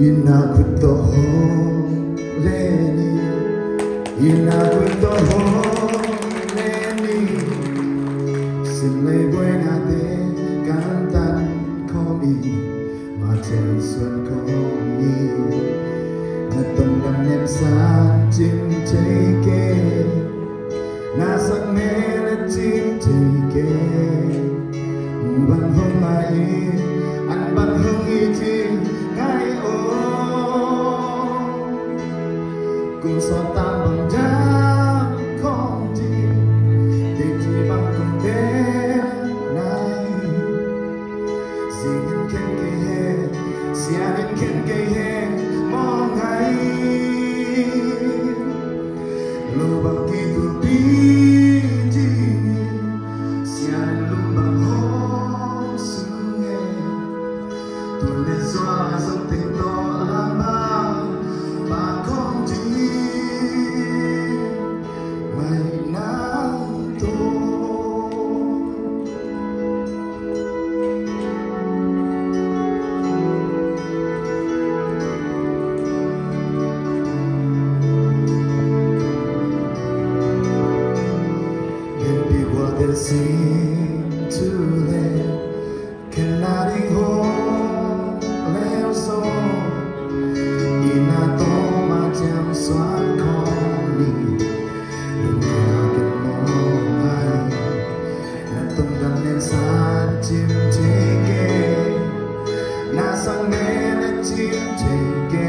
Inakutoholeni Simlay buena de cantan komi Matel xuân komi Na tông đam nem san chim chay ke Na sắc mê na chim chay ke Bằng hông mai Anh bằng hông y chim ngay ô Cùng so tan bằng giá không chi Để chỉ bằng cùng thế này Xì nhân khen cây hê Xì nhân khen cây hê Mong hay Lô bằng kỳ tù bí chi Xì nhân lung bằng hô xương nghe Tuần lê doa dòng tình đó là bao Bà không chỉ Mày nắng tôi Can be what they seem to them Cannot hold leo số Inatoma chăm xoan con đi Đừng theo cái mong ai Là tung đâm lên xa chim chê kê Na sang mê na chim chê kê